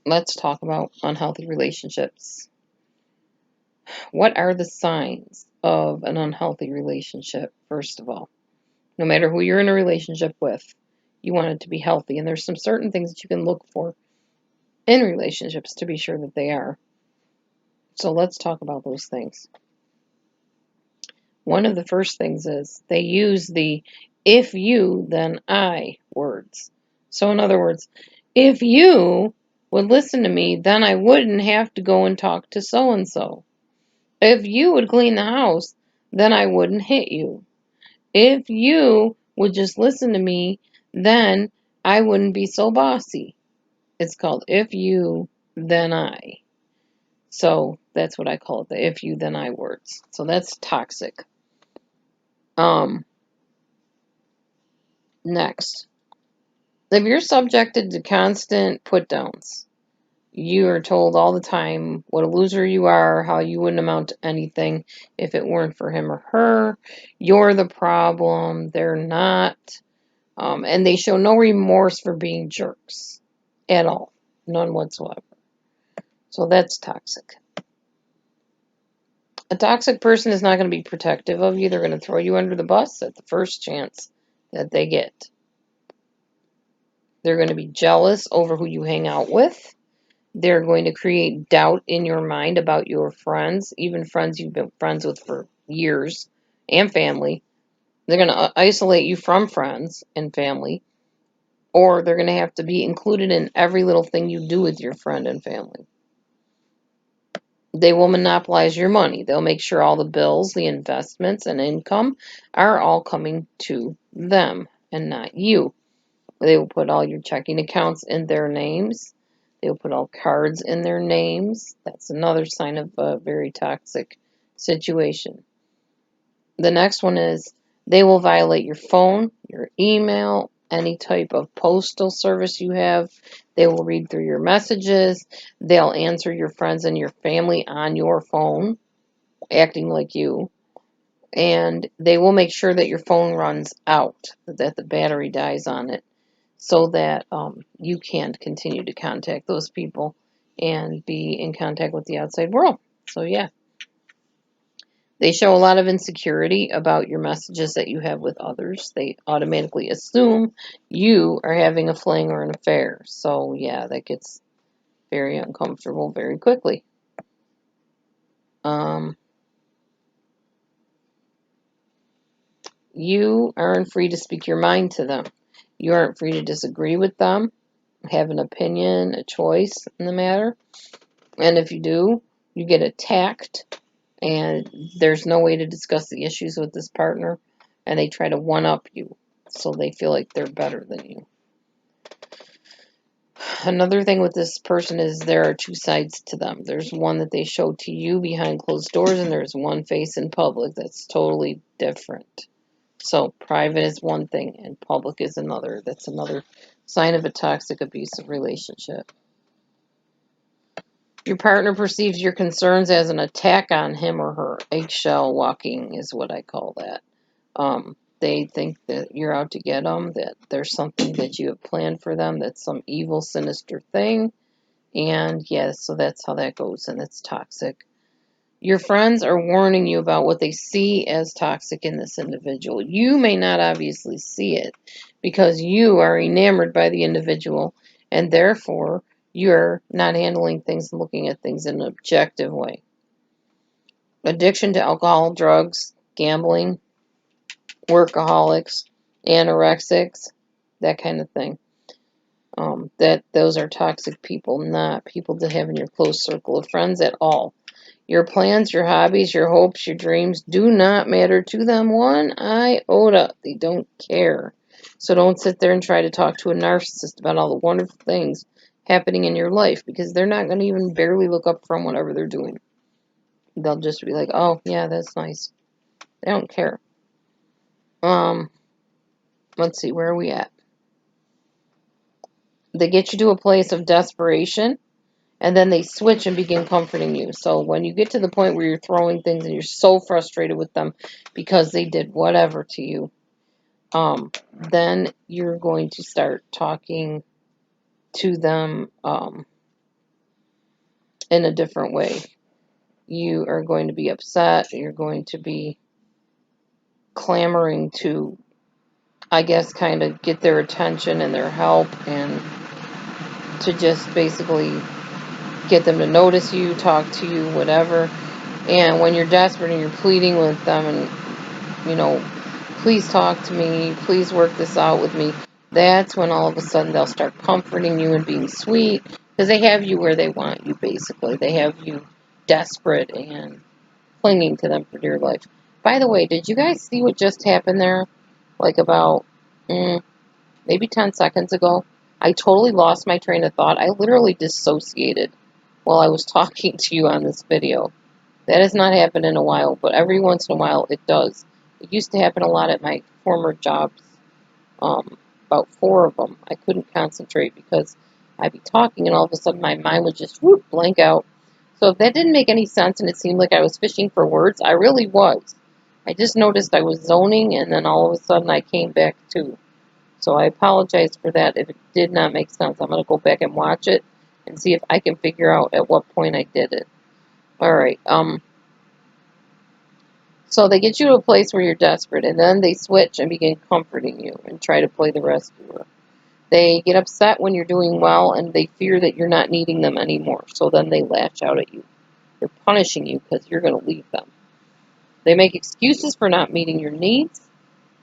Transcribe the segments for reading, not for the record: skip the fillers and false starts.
let's talk about unhealthy relationships. What are the signs of an unhealthy relationship, first of all? No matter who you're in a relationship with, you want it to be healthy. And there's some certain things that you can look for in relationships to be sure that they are. So let's talk about those things. One of the first things is they use the if you, then I words. So, in other words, if you would listen to me, then I wouldn't have to go and talk to so and so. If you would clean the house, then I wouldn't hit you. If you would just listen to me, then I wouldn't be so bossy. It's called if you, then I. So that's what I call it, the if you, then I words. So that's toxic. Um, Next, if you're subjected to constant put downs, you are told all the time what a loser you are, how you wouldn't amount to anything if it weren't for him or her. You're the problem, they're not. And they show no remorse for being jerks at all, none whatsoever. So that's toxic. A toxic person is not going to be protective of you. They're going to throw you under the bus at the first chance that they get. They're going to be jealous over who you hang out with. They're going to create doubt in your mind about your friends, even friends you've been friends with for years, and family. They're going to isolate you from friends and family, or they're going to have to be included in every little thing you do with your friend and family. They will monopolize your money. They'll make sure all the bills, the investments, and income are all coming to them and not you. They will put all your checking accounts in their names. They will put all cards in their names. That's another sign of a very toxic situation. The next one is they will violate your phone, your email, any type of postal service you have. They will read through your messages. They'll answer your friends and your family on your phone, acting like you. And they will make sure that your phone runs out, that the battery dies on it, so that you can't continue to contact those people and be in contact with the outside world. So, yeah. They show a lot of insecurity about your messages that you have with others. They automatically assume you are having a fling or an affair. So, yeah, that gets very uncomfortable very quickly. You aren't free to speak your mind to them. You aren't free to disagree with them, have an opinion, a choice in the matter. And if you do, you get attacked, and there's no way to discuss the issues with this partner, and they try to one up you so they feel like they're better than you. Another thing with this person is there are two sides to them. There's one that they show to you behind closed doors, and there's one face in public that's totally different. So private is one thing and public is another. That's another sign of a toxic, abusive relationship. Your partner perceives your concerns as an attack on him or her. Eggshell walking is what I call that. They think that you're out to get them, that there's something that you have planned for them, that's some evil, sinister thing. And yes, so that's how that goes, and it's toxic. Your friends are warning you about what they see as toxic in this individual. You may not obviously see it because you are enamored by the individual, and therefore you're not handling things and looking at things in an objective way. Addiction to alcohol, drugs, gambling, workaholics, anorexics, that kind of thing. That those are toxic people, not people to have in your close circle of friends at all. Your plans, your hobbies, your hopes, your dreams do not matter to them one iota. They don't care. So don't sit there and try to talk to a narcissist about all the wonderful things happening in your life, because they're not going to even barely look up from whatever they're doing. They'll just be like, oh, yeah, that's nice. They don't care. Let's see, where are we at? They get you to a place of desperation, and then they switch and begin comforting you. So when you get to the point where you're throwing things and you're so frustrated with them because they did whatever to you, then you're going to start talking to them in a different way. You are going to be upset. You're going to be clamoring to, I guess, kind of get their attention and their help, and to just basically get them to notice you, talk to you, whatever. And when you're desperate and you're pleading with them and, please talk to me, please work this out with me, that's when all of a sudden they'll start comforting you and being sweet, because they have you where they want you, basically. They have you desperate and clinging to them for dear life. By the way, did you guys see what just happened there? Like about maybe 10 seconds ago? I totally lost my train of thought. I literally dissociated while I was talking to you on this video. That has not happened in a while, but every once in a while it does. It used to happen a lot at my former jobs, about 4 of them. I couldn't concentrate because I'd be talking and all of a sudden my mind would just whoop, blank out. So if that didn't make any sense and it seemed like I was fishing for words, I really was. I just noticed I was zoning and then all of a sudden I came back to. So I apologize for that if it did not make sense. I'm going to go back and watch it and see if I can figure out at what point I did it. Alright, so they get you to a place where you're desperate, and then they switch and begin comforting you and try to play the rescuer. They get upset when you're doing well, and they fear that you're not needing them anymore, so then they lash out at you. They're punishing you because you're going to leave them. They make excuses for not meeting your needs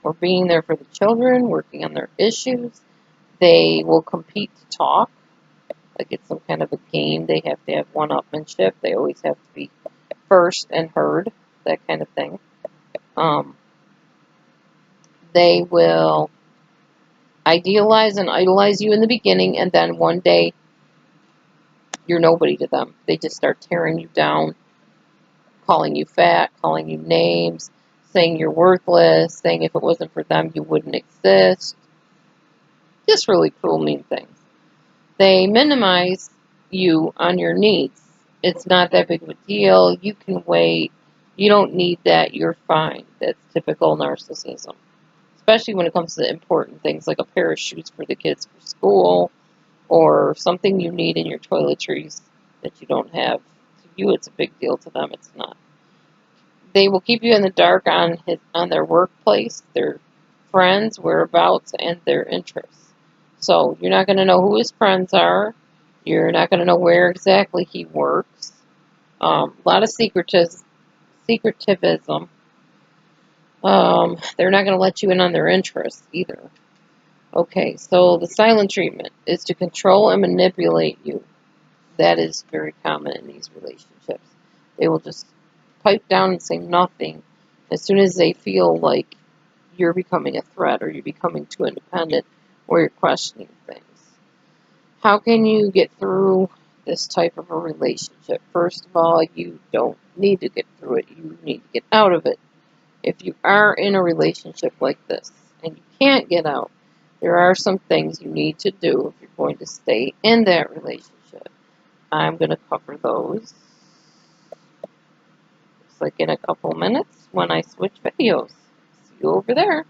or being there for the children, working on their issues. They will compete to talk, like it's some kind of a game. They have to have one-upmanship. They always have to be first and heard, that kind of thing. They will idealize and idolize you in the beginning, and then one day you're nobody to them. They just start tearing you down, calling you fat, calling you names, saying you're worthless, saying if it wasn't for them you wouldn't exist. Just really cruel, mean things. They minimize you on your needs. It's not that big of a deal. You can wait. You don't need that. You're fine. That's typical narcissism. Especially when it comes to important things like a pair of shoes for the kids for school or something you need in your toiletries that you don't have. To you, it's a big deal. To them, it's not. They will keep you in the dark on their workplace, their friends, whereabouts, and their interests. So you're not going to know who his friends are. You're not going to know where exactly he works. A lot of secretivism. They're not going to let you in on their interests either. Okay, so the silent treatment is to control and manipulate you. That is very common in these relationships. They will just pipe down and say nothing as soon as they feel like you're becoming a threat or you're becoming too independent or you're questioning things. How can you get through this type of a relationship? First of all, you don't need to get through it. You need to get out of it. If you are in a relationship like this and you can't get out, there are some things you need to do if you're going to stay in that relationship. I'm going to cover those. Looks like in a couple minutes when I switch videos. See you over there.